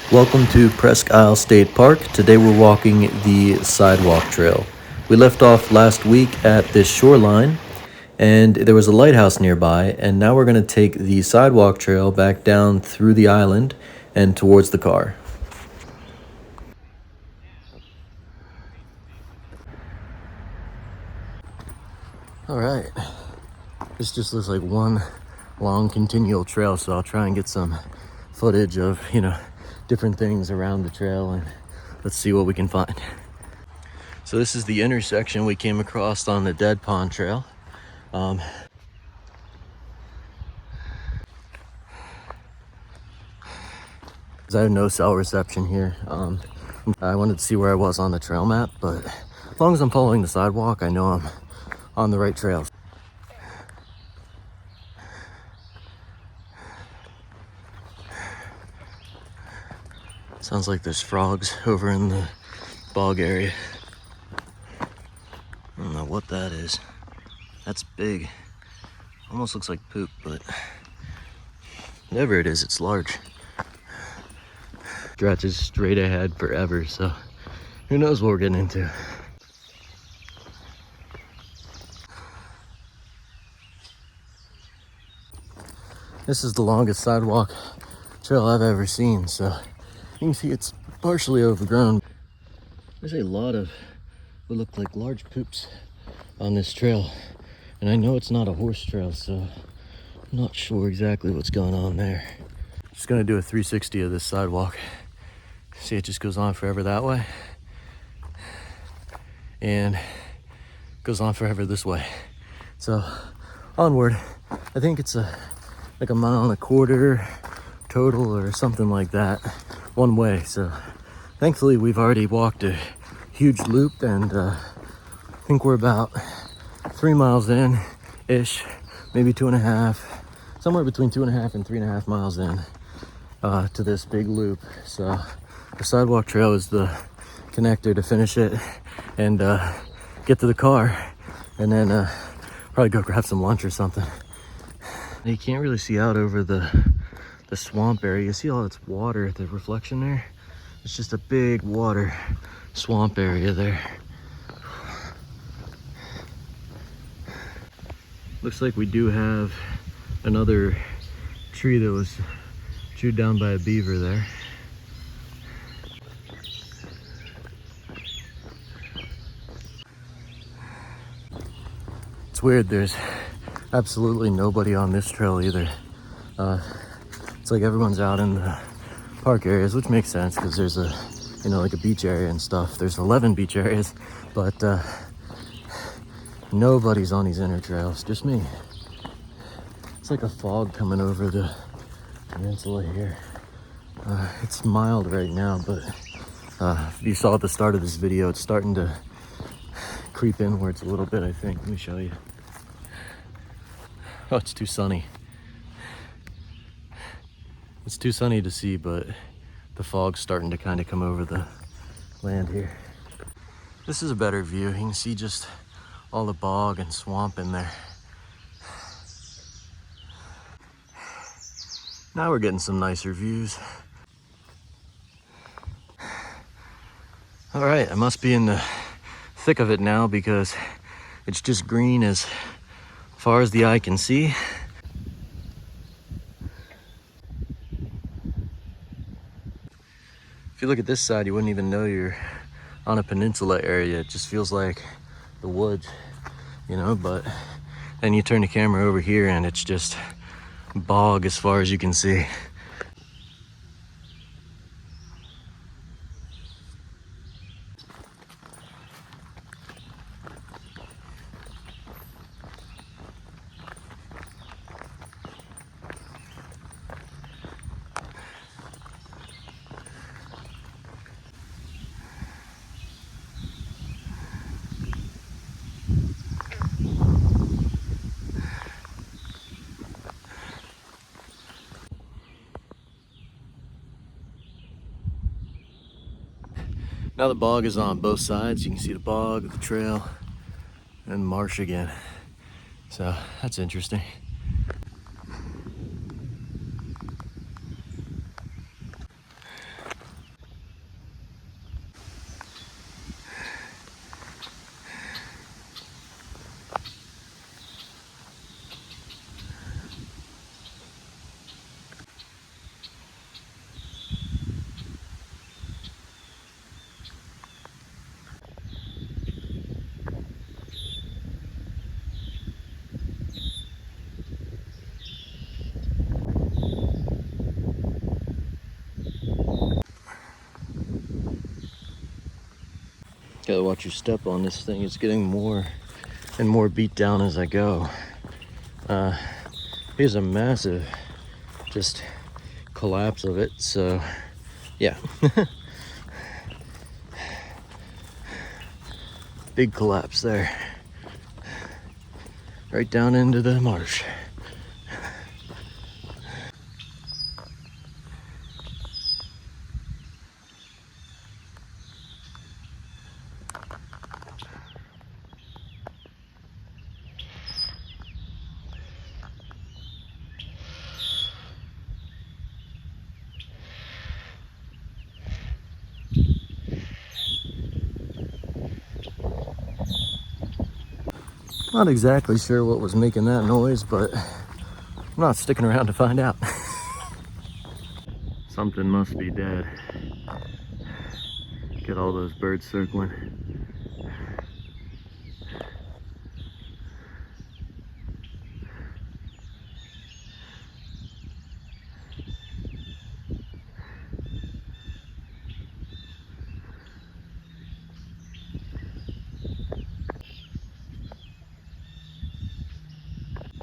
Welcome to Presque State Park. Today we're walking the Sidewalk Trail. We left off last week at this shoreline, and there was a lighthouse nearby, and now we're going to take the Sidewalk Trail back down through the island and towards the car. Alright, this just looks like one long continual trail, so I'll try and get some footage of, different things around the trail, and let's see what we can find. So this is the intersection we came across on the Dead Pond Trail. I have no cell reception here. I wanted to see where I was on the trail map, but as long as I'm following the sidewalk, I know I'm on the right trail. Sounds like there's frogs over in the bog area. I don't know what that is. That's big. Almost looks like poop, but whatever it is, it's large. Stretches straight ahead forever, so who knows what we're getting into. This is the longest sidewalk trail I've ever seen, so you can see it's partially overgrown. There's a lot of what look like large poops on this trail, and I know it's not a horse trail, so I'm not sure exactly what's going on there. Just gonna do a 360 of this sidewalk. See, it just goes on forever that way, and goes on forever this way. So onward. I think it's like a mile and a quarter total or something like that one way. So thankfully we've already walked a huge loop, and I think we're about 3 miles in ish, maybe 2.5, somewhere between 2.5 and 3.5 miles in to this big loop. So the sidewalk trail is the connector to finish it and get to the car, and then probably go grab some lunch or something. You can't really see out over the swamp area. You see all its water, the reflection there? It's just a big water swamp area there. Looks like we do have another tree that was chewed down by a beaver there. It's weird, there's absolutely nobody on this trail either. It's like everyone's out in the park areas, which makes sense because there's a, like a beach area and stuff. There's 11 beach areas, but nobody's on these inner trails, just me. It's like a fog coming over the peninsula here. It's mild right now, but if you saw at the start of this video, it's starting to creep inwards a little bit, I think. Let me show you. Oh, it's too sunny. It's too sunny to see, but the fog's starting to kind of come over the land here. This is a better view. You can see just all the bog and swamp in there. Now we're getting some nicer views. All right, I must be in the thick of it now because it's just green as far as the eye can see. If you look at this side, you wouldn't even know you're on a peninsula area. It just feels like the woods, but then you turn the camera over here and it's just bog as far as you can see. Now the bog is on both sides. You can see the bog, the trail, and marsh again. So that's interesting. Gotta watch your step on this thing. It's getting more and more beat down as I go. Here's a massive just collapse of it, so yeah. Big collapse there. Right down into the marsh. Not exactly sure what was making that noise, but I'm not sticking around to find out. Something must be dead. Get all those birds circling.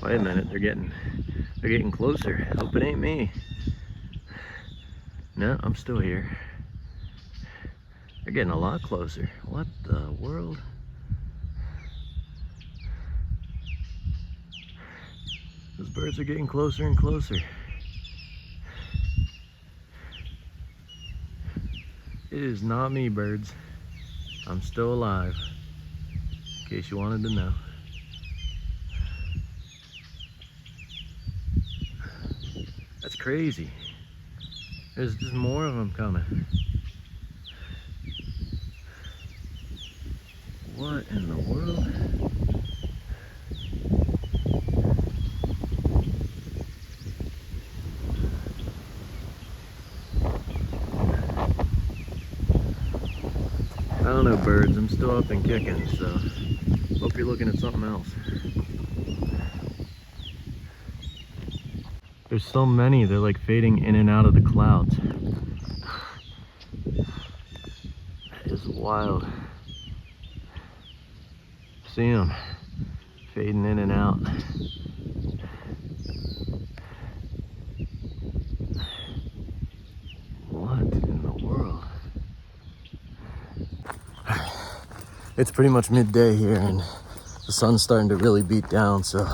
Wait a minute, they're getting closer. Hope it ain't me. No, I'm still here. They're getting a lot closer. What the world? Those birds are getting closer and closer. It is not me, birds. I'm still alive, in case you wanted to know. That's crazy. There's just more of them coming. What in the world? I don't know, birds. I'm still up and kicking, so hope you're looking at something else. There's so many, they're like fading in and out of the clouds. That is wild. See them fading in and out. What in the world? It's pretty much midday here and the sun's starting to really beat down, so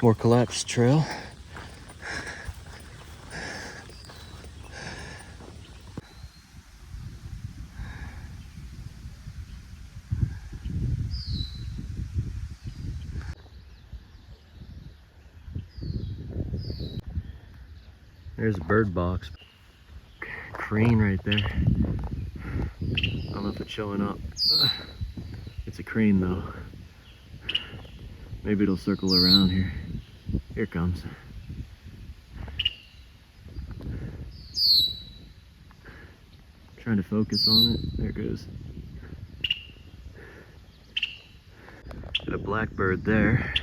more collapsed trail. There's a bird box. Crane right there. I don't know if it's showing up. It's a crane though. Maybe it'll circle around here. Here it comes. Trying to focus on it. There it goes. Got a blackbird there.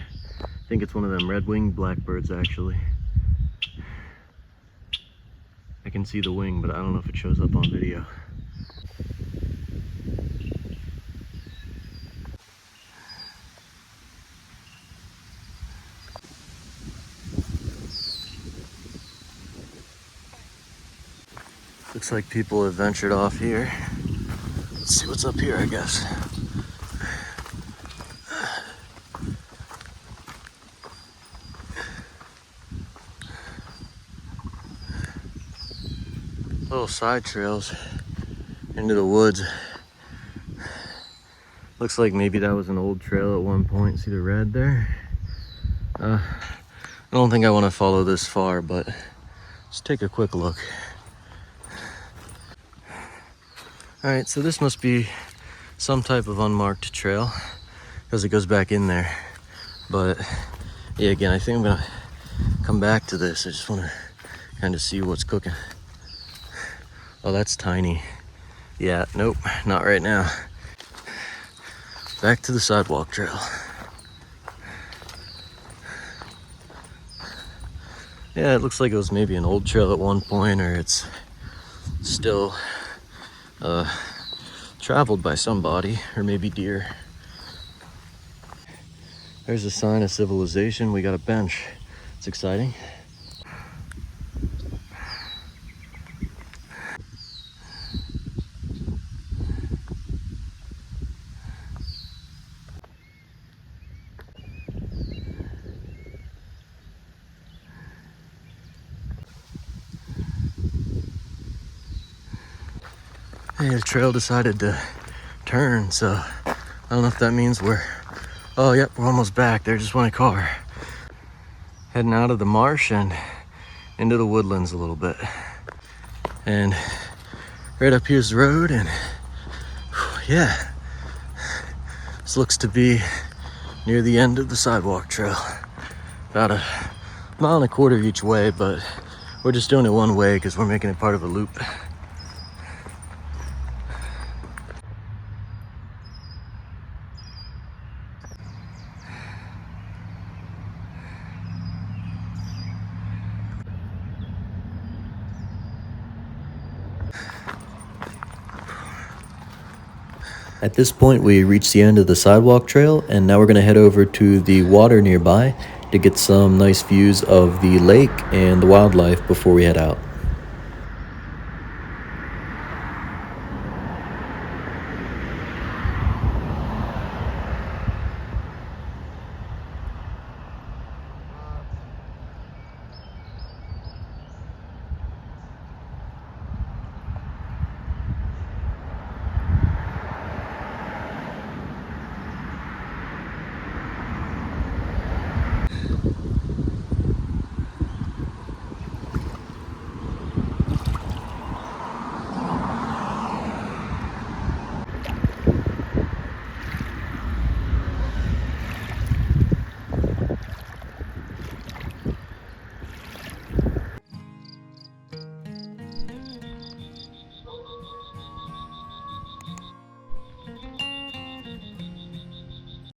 I think it's one of them red-winged blackbirds actually. I can see the wing, but I don't know if it shows up on video. Looks like people have ventured off here. Let's see what's up here, I guess. Little side trails into the woods. Looks like maybe that was an old trail at one point. See the red there? I don't think I want to follow this far, but let's take a quick look. Alright, so this must be some type of unmarked trail because it goes back in there. But yeah, again, I think I'm gonna come back to this. I just want to kind of see what's cooking. Oh, that's tiny. Yeah, nope, not right now. Back to the sidewalk trail. Yeah, it looks like it was maybe an old trail at one point, or it's still traveled by somebody, or maybe deer. There's a sign of civilization. We got a bench. It's exciting. Hey, the trail decided to turn, so I don't know if that means we're... Oh, yep, we're almost back. There just went a car. Heading out of the marsh and into the woodlands a little bit. And right up here's the road, and yeah, this looks to be near the end of the sidewalk trail. About a mile and a quarter each way, but we're just doing it one way because we're making it part of a loop. At this point, we reached the end of the sidewalk trail, and now we're going to head over to the water nearby to get some nice views of the lake and the wildlife before we head out.